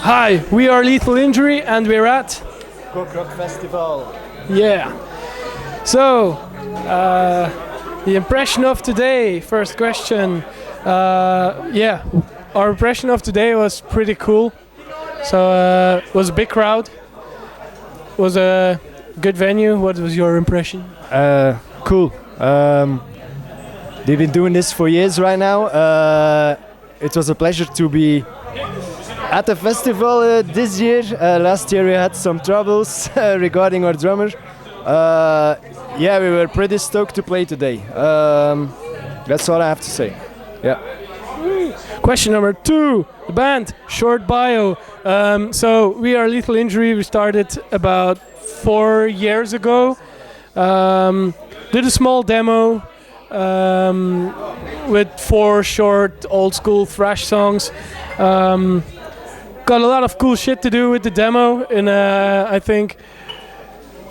Hi, we are Lethal Injury and we're at Rock Festival. Yeah. So, the impression of today, first question. Yeah, our impression of today was pretty cool. So, it was a big crowd. It was a good venue. What was your impression? Cool. They've been doing this for years right now. It was a pleasure to be at the festival this year. Last year we had some troubles regarding our drummer. Yeah, we were pretty stoked to play today. That's all I have to say. Yeah. Question number 2, the band, short bio. So we are Lethal Injury. We started about 4 years ago. Did a small demo with 4 short old school thrash songs. Got a lot of cool shit to do with the demo, and I think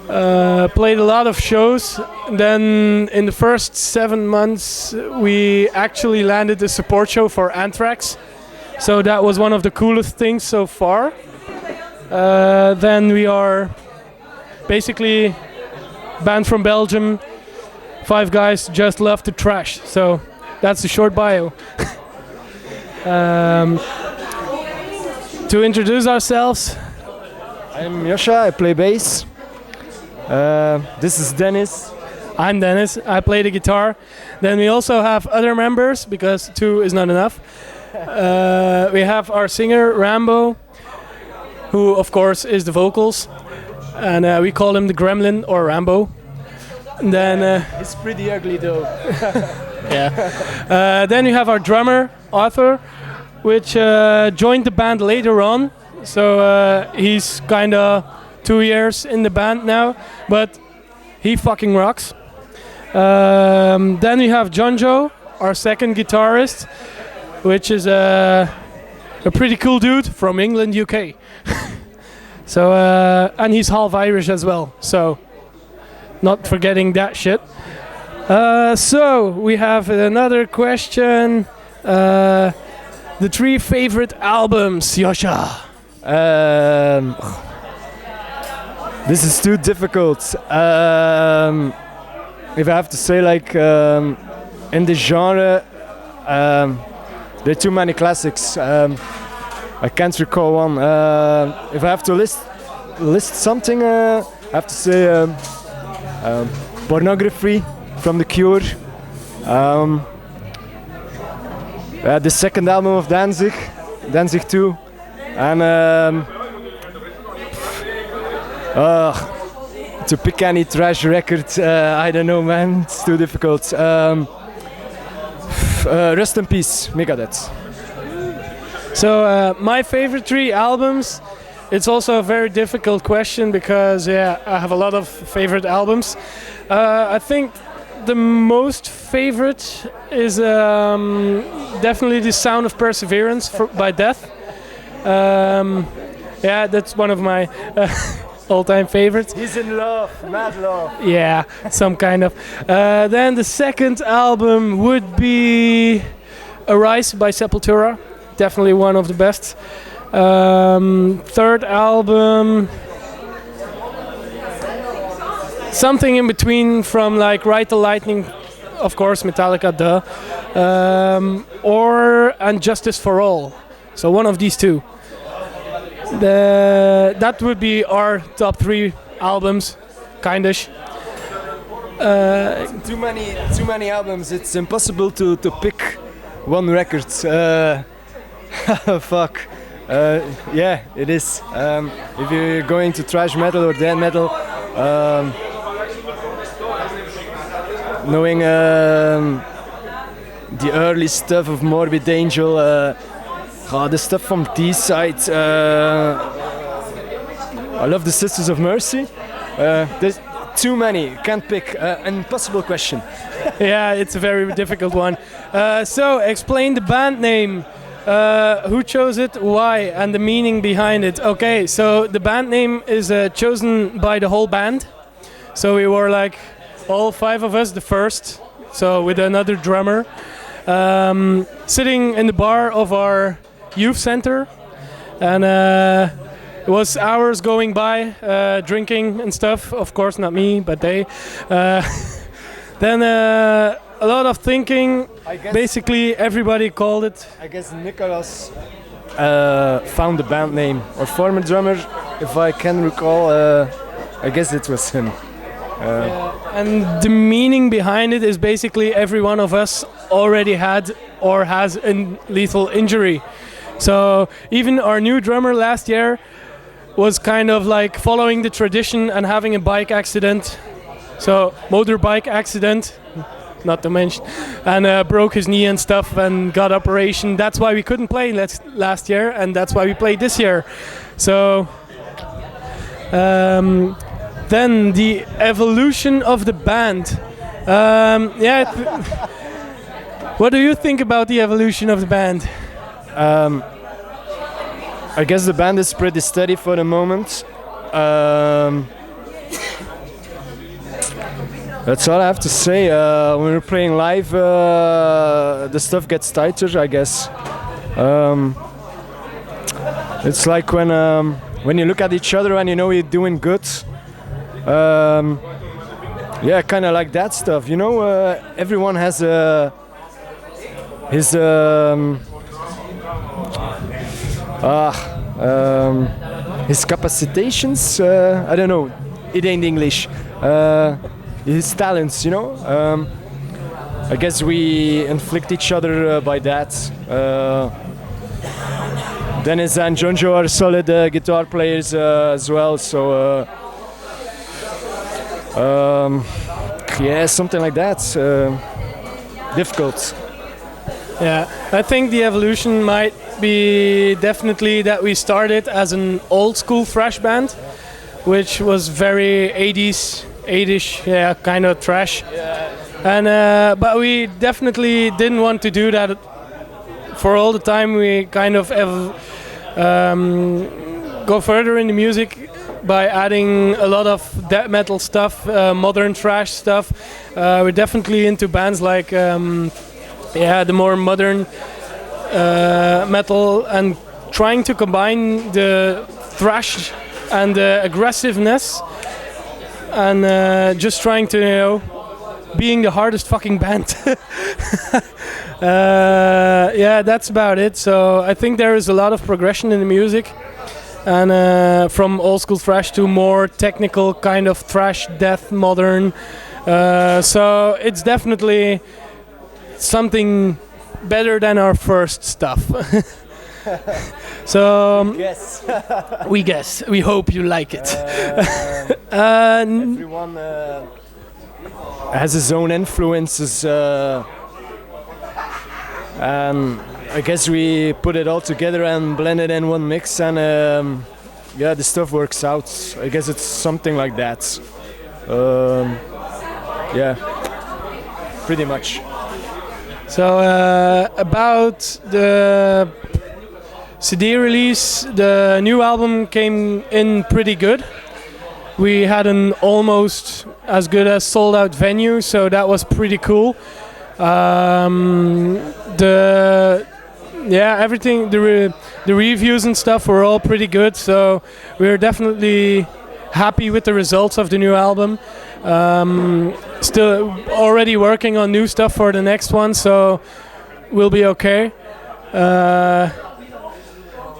played a lot of shows. Then in the first 7 months we actually landed a support show for Anthrax, so that was one of the coolest things so far. Then we are basically band from Belgium, 5 guys just love to trash, so that's the short bio. To introduce ourselves, I'm Joscha, I play bass. This is Dennis. I'm Dennis, I play the guitar. Then we also have other members, because 2 is not enough. We have our singer, Rambo, who of course is the vocals. And we call him the Gremlin, or Rambo. And then It's pretty ugly though. yeah. Then we have our drummer, Arthur, which joined the band later on. So he's kinda 2 years in the band now, but he fucking rocks. Then we have Jonjo, our second guitarist, which is a pretty cool dude from England, UK. So and he's half Irish as well, so not forgetting that shit. So we have another question. The 3 favorite albums, Joscha. This is too difficult. If I have to say, like, in the genre, there are too many classics. I can't recall one. If I have to list something, I have to say Pornography from The Cure. The second album of Danzig 2. And to pick any trash record, I don't know, man, it's too difficult. Rest in peace, Megadeth. So my favorite 3 albums, it's also a very difficult question because I have a lot of favorite albums. I think the most favorite is definitely The Sound of Perseverance by Death. Yeah, that's one of my all-time favorites. He's in love, mad love. Yeah, some kind of. Then the second album would be Arise by Sepultura. Definitely one of the best. Third album, something in between from like Ride the Lightning, of course, Metallica, duh, or And Justice for All. So one of these 2. That would be our top 3 albums, kindish. Too many albums. It's impossible to pick one record. Fuck. Yeah, it is. If you're going to thrash metal or death metal, knowing the early stuff of Morbid Angel, the stuff from D-Side. I love the Sisters of Mercy. There's too many. Can't pick. An impossible question. Yeah, it's a very difficult one. So explain the band name. Who chose it, why, and the meaning behind it. Okay, so the band name is chosen by the whole band. So we were like all 5 of us, the first, so with another drummer, sitting in the bar of our youth center, and it was hours going by, drinking and stuff. Of course, not me, but they. Then a lot of thinking. Basically, everybody called it. I guess Nicolas found the band name, or former drummer, if I can recall. I guess it was him. And the meaning behind it is basically every one of us already had or has a lethal injury. So even our new drummer last year was kind of like following the tradition and having a bike accident. So motorbike accident, not to mention, and broke his knee and stuff and got operation. That's why we couldn't play last year, and that's why we played this year. So then the evolution of the band. What do you think about the evolution of the band? I guess the band is pretty steady for the moment. That's all I have to say. When we're playing live, the stuff gets tighter, I guess. It's like when you look at each other and you know you're doing good. Yeah, kind of like that stuff. You know, everyone has his capacitations. I don't know. It ain't English. His talents, you know. I guess we inflict each other by that. Dennis and Jonjo are solid guitar players as well, so yeah, something like that. Difficult. Yeah, I think the evolution might be definitely that we started as an old school thrash band, which was very 80ish, yeah, kind of trash. Yeah. And but we definitely didn't want to do that for all the time. We kind of go further in the music by adding a lot of death metal stuff, modern thrash stuff. We're definitely into bands like the more modern metal, and trying to combine the thrash and the aggressiveness, and just trying to, you know, being the hardest fucking band. Yeah, that's about it. So I think there is a lot of progression in the music, and from old school thrash to more technical kind of thrash, death, modern. So it's definitely something better than our first stuff. So Yes. we hope you like it. Everyone has his own influences, and I guess we put it all together and blend it in one mix, and yeah, the stuff works out. I guess it's something like that. Yeah, pretty much. So about the CD release, the new album came in pretty good. We had an almost as good as sold out venue, so that was pretty cool. Everything, the reviews and stuff were all pretty good, so we're definitely happy with the results of the new album. Still already working on new stuff for the next one, so we'll be okay.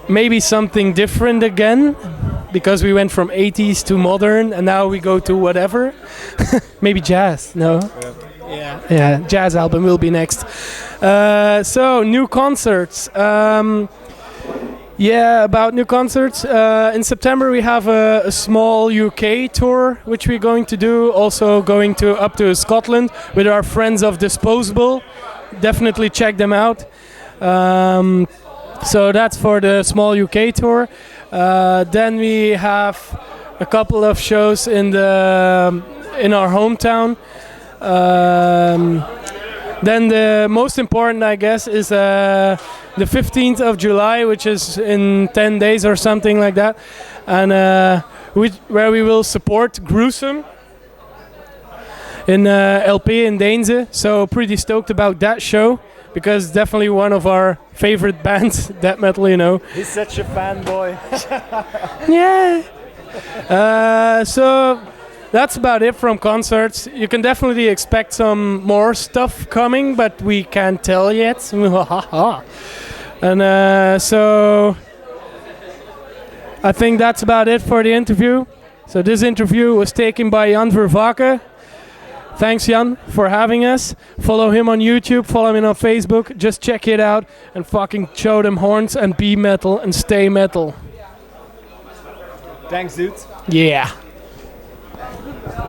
Maybe something different again, because we went from 80s to modern, and now we go to whatever. Maybe jazz, no? Yeah, jazz album will be next. So, new concerts. About new concerts. In September we have a small UK tour, which we're going to do. Also going up to Scotland with our friends of Disposable. Definitely check them out. So that's for the small UK tour. Then we have a couple of shows in our hometown. Then the most important, I guess, is the 15th of July, which is in 10 days or something like that, and where we will support Gruesome in LP in Deense. So pretty stoked about that show, because definitely one of our favorite bands, death metal, you know. He's such a fanboy. Yeah. So that's about it from concerts. You can definitely expect some more stuff coming, but we can't tell yet. And so I think that's about it for the interview. So this interview was taken by Jan Vervaeke. Thanks, Jan, for having us. Follow him on YouTube, follow him on Facebook. Just check it out and fucking show them horns and be metal and stay metal. Thanks, dude. Yeah.